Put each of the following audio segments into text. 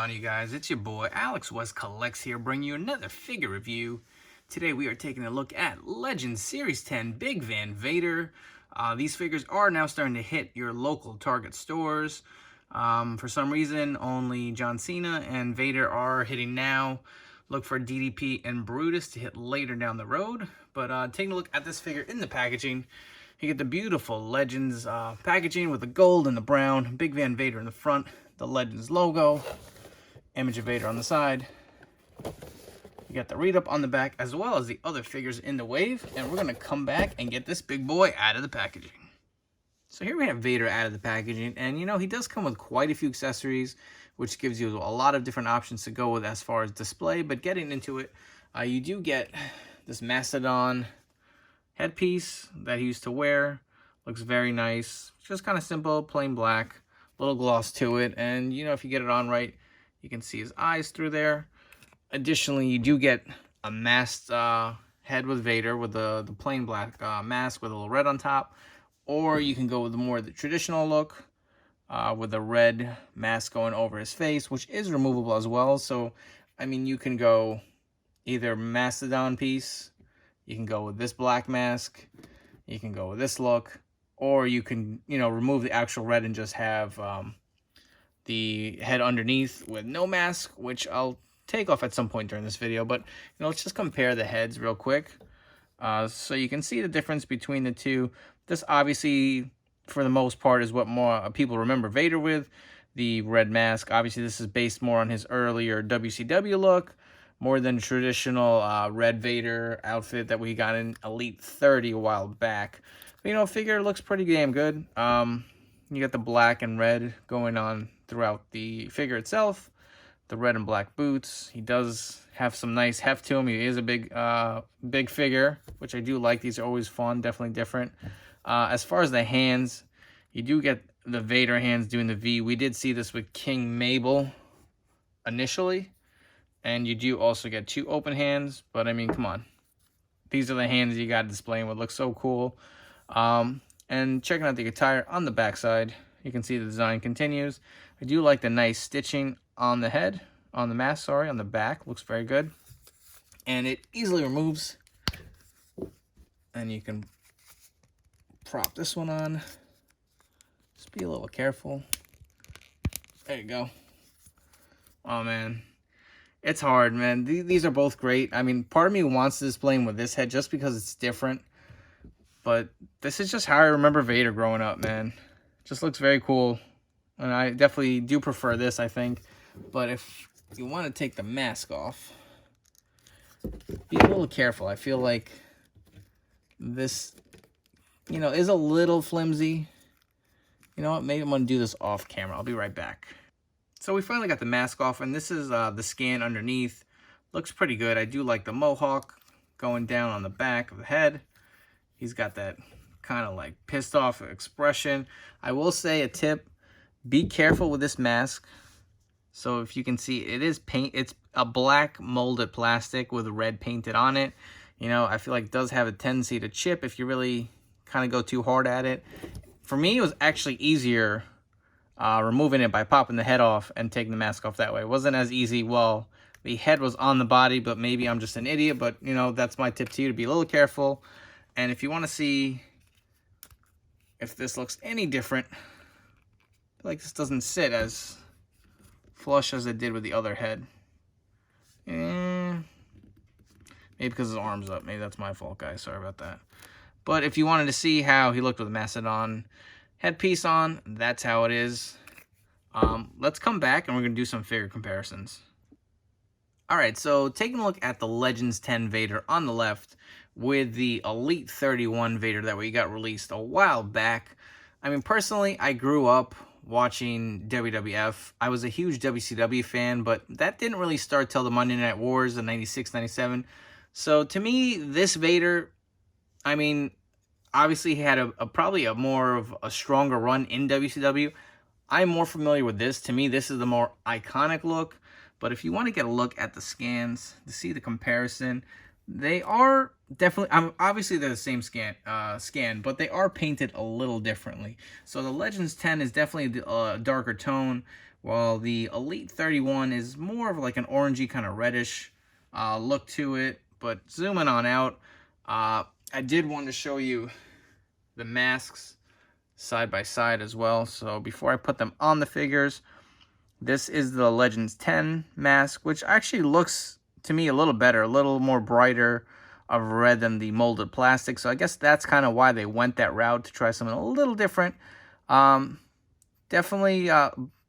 on, you guys? It's your boy Alex West Collects here, bringing you another figure review. Today we are taking a look at Legends Series 10 Big Van Vader. These figures are now starting to hit your local Target stores. For some reason, only John Cena and Vader are hitting now. Look for DDP and Brutus to hit later down the road. But taking a look at this figure in the packaging, you get the beautiful Legends packaging with the gold and the brown, Big Van Vader in the front, the Legends logo, image of Vader on the side. You got the read-up on the back, as well as the other figures in the wave, and we're going to come back and get this big boy out of the packaging. So here we have Vader out of the packaging, and you know, he does come with quite a few accessories, which gives you a lot of different options to go with as far as display. But getting into it, you do get this Mastodon headpiece that he used to wear. Looks very nice. Just kind of simple, plain black, little gloss to it, and you know, if you get it on right, you can see his eyes through there. Additionally, you do get a masked head with Vader with the plain black mask with a little red on top, or you can go with the traditional look with the red mask going over his face, which is removable as well. So I mean, you can go either Mastodon piece, you can go with this black mask, you can go with this look, or you can, you know, remove the actual red and just have the head underneath with no mask, which I'll take off at some point during this video. But, you know, let's just compare the heads real quick so you can see the difference between the two. This obviously, for the most part, is what more people remember Vader with, the red mask. Obviously, this is based more on his earlier WCW look, more than traditional red Vader outfit that we got in Elite 30 a while back. But, you know, figure looks pretty damn good. You got the black and red going on throughout the figure itself. The red and black boots. He does have some nice heft to him. He is a big figure, which I do like. These are always fun, definitely different. As far as the hands, you do get the Vader hands doing the V. We did see this with King Mabel initially. And you do also get two open hands, but I mean, come on. These are the hands you got displaying what looks so cool. And checking out the attire on the backside, you can see the design continues. I do like the nice stitching on the head, on the mask, sorry, on the back. Looks very good. And it easily removes. And you can prop this one on. Just be a little careful. There you go. Oh, man. It's hard, man. These are both great. I mean, part of me wants to display him with this head just because it's different. But this is just how I remember Vader growing up, man. Just looks very cool. And I definitely do prefer this, I think. But if you want to take the mask off, be a little careful. I feel like this, you know, is a little flimsy. You know what? Maybe I'm going to do this off camera. I'll be right back. So we finally got the mask off, and this is the scan underneath. Looks pretty good. I do like the mohawk going down on the back of the head. He's got that kind of like pissed off expression. I will say a tip, be careful with this mask. So if you can see, it is paint. It's a black molded plastic with red painted on it. You know, I feel like it does have a tendency to chip if you really kind of go too hard at it. For me, it was actually easier removing it by popping the head off and taking the mask off that way. It wasn't as easy. Well, the head was on the body, but maybe I'm just an idiot. But, you know, that's my tip to you, to be a little careful. And if you want to see if this looks any different, I feel like this doesn't sit as flush as it did with the other head. Maybe because his arm's up. Maybe that's my fault, guys. Sorry about that. But if you wanted to see how he looked with the Mastodon headpiece on, that's how it is. Let's come back and we're going to do some figure comparisons. Alright, so taking a look at the Legends 10 Vader on the left with the Elite 31 Vader that we got released a while back. I mean, personally, I grew up watching WWF. I was a huge WCW fan, but that didn't really start till the Monday Night Wars in 96, 97. So to me, this Vader, I mean, obviously he had probably a more of a stronger run in WCW. I'm more familiar with this. To me, this is the more iconic look. But if you want to get a look at the scans to see the comparison, they are definitely, obviously they're the same scan, but they are painted a little differently. So the Legends 10 is definitely a darker tone, while the Elite 31 is more of like an orangey kind of reddish look to it. But zooming on out, I did want to show you the masks side by side as well. So before I put them on the figures, this is the Legends 10 mask, which actually looks to me a little better, a little more brighter of red than the molded plastic. So I guess that's kind of why they went that route, to try something a little different. Definitely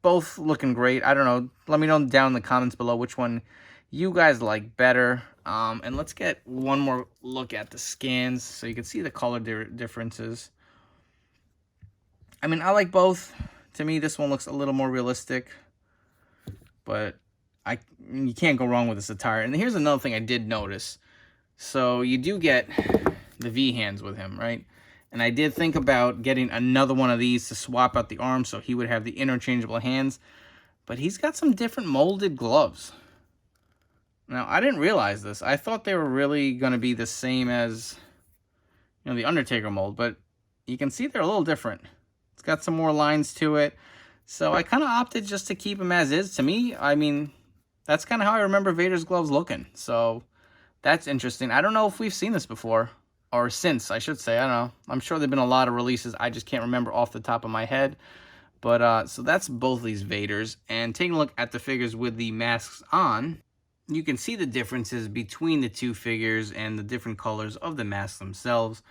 both looking great. I don't know. Let me know down in the comments below which one you guys like better. And let's get one more look at the scans so you can see the color differences. I mean, I like both. To me, this one looks a little more realistic, but you can't go wrong with this attire. And here's another thing I did notice. So you do get the V hands with him, right? And I did think about getting another one of these to swap out the arms so he would have the interchangeable hands. But he's got some different molded gloves. Now, I didn't realize this. I thought they were really going to be the same as, you know, the Undertaker mold. But you can see they're a little different. It's got some more lines to it. So I kind of opted just to keep him as is. To me, I mean, that's kind of how I remember Vader's gloves looking. So that's interesting. I don't know if we've seen this before. Or since, I should say. I don't know. I'm sure there have been a lot of releases. I just can't remember off the top of my head. But, so that's both these Vaders. And taking a look at the figures with the masks on, you can see the differences between the two figures and the different colors of the masks themselves.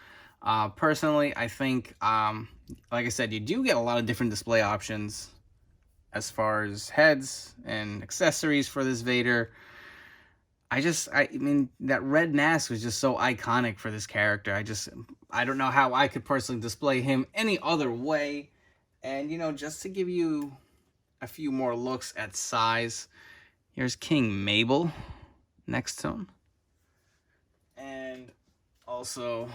Personally, I think, like I said, you do get a lot of different display options as far as heads and accessories for this Vader. I mean, that red mask was just so iconic for this character. I don't know how I could personally display him any other way. And, you know, just to give you a few more looks at size, here's King Mabel next to him. And also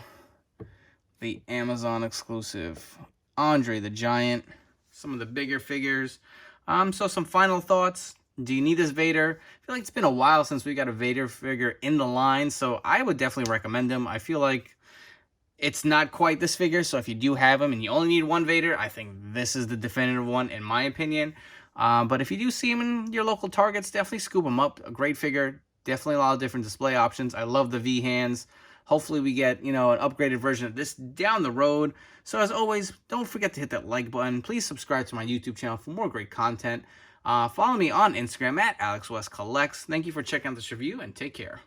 the Amazon exclusive Andre the Giant, some of the bigger figures. So some final thoughts. Do you need this Vader? I feel like it's been a while since we got a Vader figure in the line, so I would definitely recommend him. I feel like it's not quite this figure, so if you do have him and you only need one Vader, I think this is the definitive one, in my opinion. But if you do see him in your local Targets, definitely scoop him up. A great figure. Definitely a lot of different display options. I love the V hands. Hopefully we get, you know, an upgraded version of this down the road. So as always, don't forget to hit that like button. Please subscribe to my YouTube channel for more great content. Follow me on Instagram at AlexWestCollects. Thank you for checking out this review, and take care.